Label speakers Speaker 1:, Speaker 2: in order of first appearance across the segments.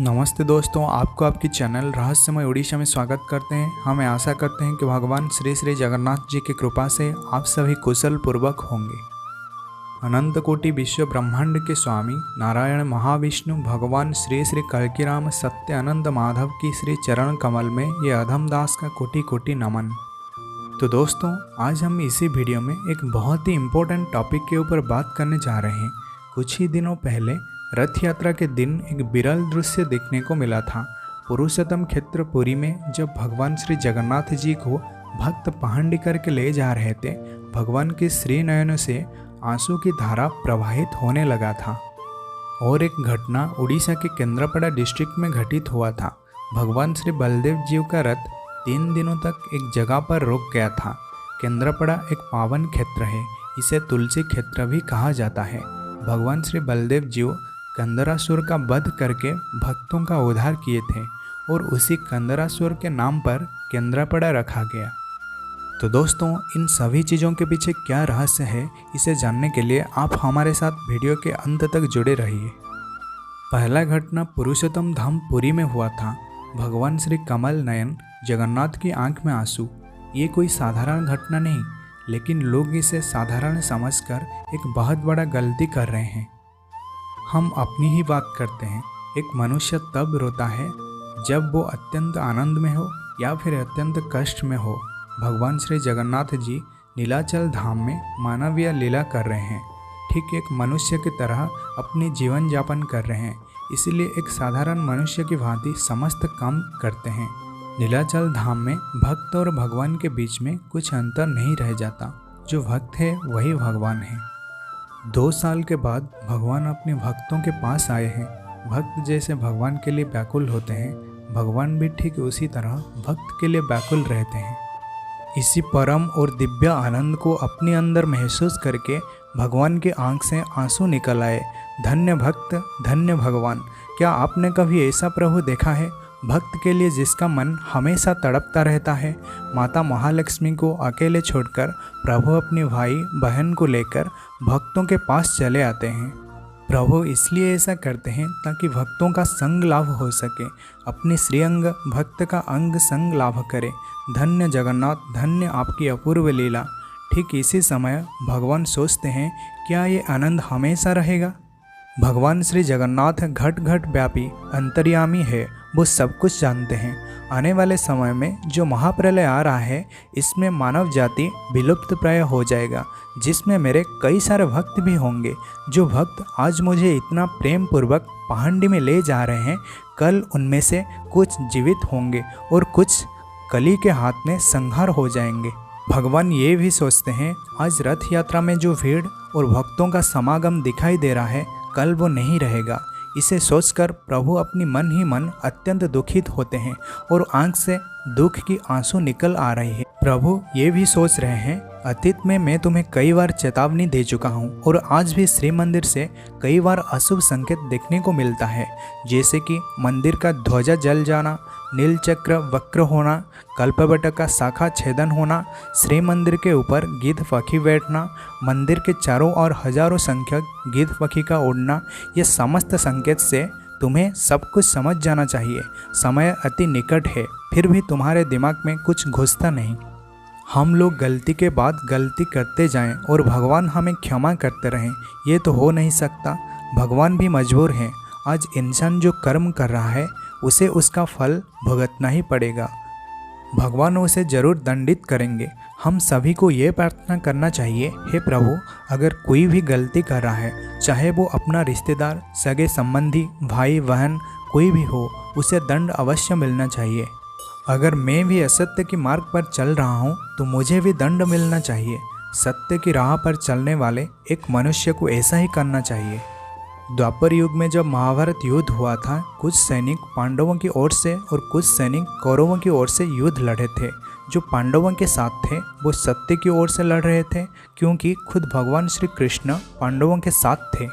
Speaker 1: नमस्ते दोस्तों, आपको आपकी चैनल रहस्यमय उड़ीसा में स्वागत करते हैं। हमें आशा करते हैं कि भगवान श्री श्री जगन्नाथ जी की कृपा से आप सभी कुशल पूर्वक होंगे। अनंत कोटि विश्व ब्रह्मांड के स्वामी नारायण महाविष्णु भगवान श्री श्री कल्कीराम सत्य आनंद माधव की श्री चरण कमल में ये अधमदास का कोटि कोटि नमन। तो दोस्तों, आज हम इसी वीडियो में एक बहुत ही इम्पोर्टेंट टॉपिक के ऊपर बात करने जा रहे हैं। कुछ ही दिनों पहले रथ यात्रा के दिन एक विरल दृश्य देखने को मिला था। पुरुषोत्तम क्षेत्र पुरी में जब भगवान श्री जगन्नाथ जी को भक्त पहांडी करके ले जा रहे थे, भगवान के श्री नयनों से आंसू की धारा प्रवाहित होने लगा था। और एक घटना उड़ीसा के केंद्रापड़ा डिस्ट्रिक्ट में घटित हुआ था। भगवान श्री बलदेव जी का रथ 3 दिनों तक एक जगह पर रुक गया था। केंद्रापड़ा एक पावन क्षेत्र है, इसे तुलसी क्षेत्र भी कहा जाता है। भगवान श्री बलदेव जी कंदरासुर का वध करके भक्तों का उद्धार किए थे और उसी कंदरासुर के नाम पर केंद्रापड़ा रखा गया। तो दोस्तों, इन सभी चीज़ों के पीछे क्या रहस्य है, इसे जानने के लिए आप हमारे साथ वीडियो के अंत तक जुड़े रहिए। पहला घटना पुरुषोत्तम धाम पुरी में हुआ था। भगवान श्री कमल नयन जगन्नाथ की आंख में आंसू, ये कोई साधारण घटना नहीं, लेकिन लोग इसे साधारण समझकर एक बहुत बड़ा गलती कर रहे हैं। हम अपनी ही बात करते हैं। एक मनुष्य तब रोता है जब वो अत्यंत आनंद में हो या फिर अत्यंत कष्ट में हो। भगवान श्री जगन्नाथ जी नीलाचल धाम में मानवीय लीला कर रहे हैं, ठीक एक मनुष्य की तरह अपनी जीवन यापन कर रहे हैं। इसीलिए एक साधारण मनुष्य की भांति समस्त काम करते हैं। नीलाचल धाम में भक्त और भगवान के बीच में कुछ अंतर नहीं रह जाता। जो भक्त है वही भगवान है। 2 साल के बाद भगवान अपने भक्तों के पास आए हैं। भक्त जैसे भगवान के लिए व्याकुल होते हैं, भगवान भी ठीक उसी तरह भक्त के लिए व्याकुल रहते हैं। इसी परम और दिव्य आनंद को अपने अंदर महसूस करके भगवान की आंख से आंसू निकल आए। धन्य भक्त, धन्य भगवान। क्या आपने कभी ऐसा प्रभु देखा है, भक्त के लिए जिसका मन हमेशा तड़पता रहता है? माता महालक्ष्मी को अकेले छोड़कर प्रभु अपने भाई बहन को लेकर भक्तों के पास चले आते हैं। प्रभु इसलिए ऐसा करते हैं ताकि भक्तों का संग लाभ हो सके, अपने श्रीअंग भक्त का अंग संग लाभ करे। धन्य जगन्नाथ, धन्य आपकी अपूर्व लीला। ठीक इसी समय भगवान सोचते हैं, क्या ये आनंद हमेशा रहेगा? भगवान श्री जगन्नाथ घट घट व्यापी अंतर्यामी है, वो सब कुछ जानते हैं। आने वाले समय में जो महाप्रलय आ रहा है, इसमें मानव जाति विलुप्त प्राय हो जाएगा, जिसमें मेरे कई सारे भक्त भी होंगे। जो भक्त आज मुझे इतना प्रेम पूर्वक पहाड़ी में ले जा रहे हैं, कल उनमें से कुछ जीवित होंगे और कुछ कली के हाथ में संहार हो जाएंगे। भगवान ये भी सोचते हैं, आज रथ यात्रा में जो भीड़ और भक्तों का समागम दिखाई दे रहा है, कल वो नहीं रहेगा। इसे सोचकर प्रभु अपनी मन ही मन अत्यंत दुखित होते हैं और आंख से दुख की आंसू निकल आ रही है। प्रभु ये भी सोच रहे हैं, अतीत में मैं तुम्हें कई बार चेतावनी दे चुका हूँ और आज भी श्री मंदिर से कई बार अशुभ संकेत देखने को मिलता है, जैसे कि मंदिर का ध्वजा जल जाना, नील चक्र वक्र होना, कल्पवट का शाखा छेदन होना, श्री मंदिर के ऊपर गिद्ध पक्षी बैठना, मंदिर के चारों ओर हजारों संख्यक गिद्ध पक्षी का उड़ना। ये समस्त संकेत से तुम्हें सब कुछ समझ जाना चाहिए। समय अति निकट है, फिर भी तुम्हारे दिमाग में कुछ घुसता नहीं। हम लोग गलती के बाद गलती करते जाएं और भगवान हमें क्षमा करते रहें, ये तो हो नहीं सकता। भगवान भी मजबूर हैं। आज इंसान जो कर्म कर रहा है, उसे उसका फल भुगतना ही पड़ेगा। भगवान उसे जरूर दंडित करेंगे। हम सभी को ये प्रार्थना करना चाहिए, हे प्रभु, अगर कोई भी गलती कर रहा है, चाहे वो अपना रिश्तेदार, सगे संबंधी, भाई बहन कोई भी हो, उसे दंड अवश्य मिलना चाहिए। अगर मैं भी असत्य की मार्ग पर चल रहा हूँ, तो मुझे भी दंड मिलना चाहिए। सत्य की राह पर चलने वाले एक मनुष्य को ऐसा ही करना चाहिए। द्वापर युग में जब महाभारत युद्ध हुआ था, कुछ सैनिक पांडवों की ओर से और कुछ सैनिक कौरवों की ओर से युद्ध लड़े थे। जो पांडवों के साथ थे वो सत्य की ओर से लड़ रहे थे, क्योंकि खुद भगवान श्री कृष्ण पांडवों के साथ थे।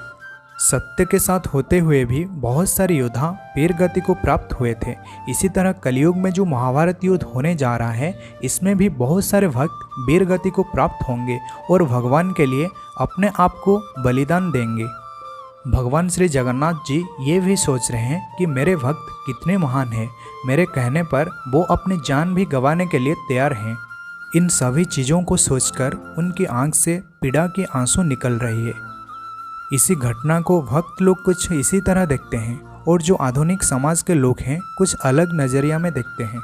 Speaker 1: सत्य के साथ होते हुए भी बहुत सारे योद्धा वीर गति को प्राप्त हुए थे। इसी तरह कलयुग में जो महाभारत युद्ध होने जा रहा है, इसमें भी बहुत सारे भक्त वीर गति को प्राप्त होंगे और भगवान के लिए अपने आप को बलिदान देंगे। भगवान श्री जगन्नाथ जी ये भी सोच रहे हैं कि मेरे भक्त कितने महान हैं, मेरे कहने पर वो अपनी जान भी गंवाने के लिए तैयार हैं। इन सभी चीज़ों को सोचकर उनकी आंख से पीड़ा के आंसू निकल रही है। इसी घटना को भक्त लोग कुछ इसी तरह देखते हैं और जो आधुनिक समाज के लोग हैं कुछ अलग नज़रिया में देखते हैं।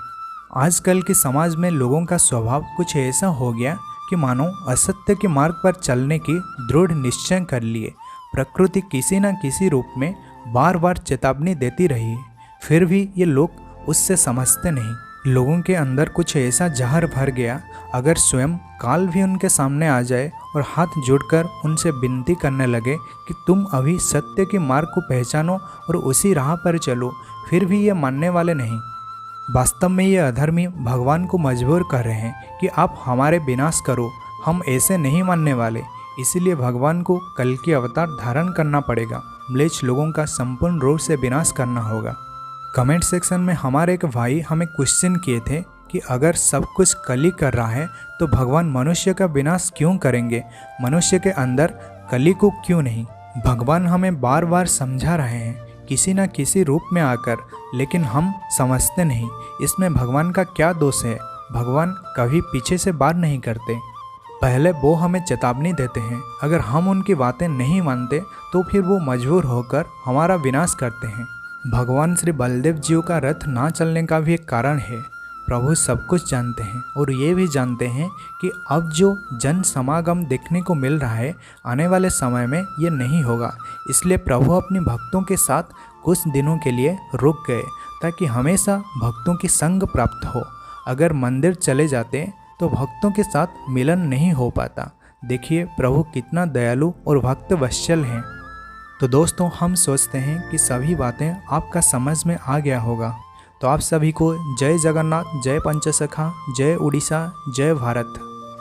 Speaker 1: आजकल के समाज में लोगों का स्वभाव कुछ ऐसा हो गया कि मानो असत्य के मार्ग पर चलने की दृढ़ निश्चय कर लिए। प्रकृति किसी न किसी रूप में बार बार चेतावनी देती रही है, फिर भी ये लोग उससे समझते नहीं। लोगों के अंदर कुछ ऐसा जहर भर गया, अगर स्वयं काल भी उनके सामने आ जाए और हाथ जोड़कर उनसे विनती करने लगे कि तुम अभी सत्य के मार्ग को पहचानो और उसी राह पर चलो, फिर भी ये मानने वाले नहीं। वास्तव में ये अधर्मी भगवान को मजबूर कर रहे हैं कि आप हमारे विनाश करो, हम ऐसे नहीं मानने वाले। इसीलिए भगवान को कल की अवतार धारण करना पड़ेगा, म्लेच्छ लोगों का संपूर्ण रूप से विनाश करना होगा। कमेंट सेक्शन में हमारे एक भाई हमें क्वेश्चन किए थे कि अगर सब कुछ कली कर रहा है तो भगवान मनुष्य का विनाश क्यों करेंगे, मनुष्य के अंदर कली को क्यों नहीं। भगवान हमें बार बार समझा रहे हैं किसी न किसी रूप में आकर, लेकिन हम समझते नहीं। इसमें भगवान का क्या दोष है। भगवान कभी पीछे से वार नहीं करते, पहले वो हमें चेतावनी देते हैं। अगर हम उनकी बातें नहीं मानते तो फिर वो मजबूर होकर हमारा विनाश करते हैं। भगवान श्री बलदेव जी का रथ ना चलने का भी एक कारण है। प्रभु सब कुछ जानते हैं और ये भी जानते हैं कि अब जो जन समागम देखने को मिल रहा है आने वाले समय में ये नहीं होगा। इसलिए प्रभु अपने भक्तों के साथ कुछ दिनों के लिए रुक गए ताकि हमेशा भक्तों की संग प्राप्त हो। अगर मंदिर चले जाते तो भक्तों के साथ मिलन नहीं हो पाता। देखिए प्रभु कितना दयालु और भक्त वत्सल हैं। तो दोस्तों, हम सोचते हैं कि सभी बातें आपका समझ में आ गया होगा। तो आप सभी को जय जगन्नाथ, जय पंचसखा, जय उड़ीसा, जय भारत।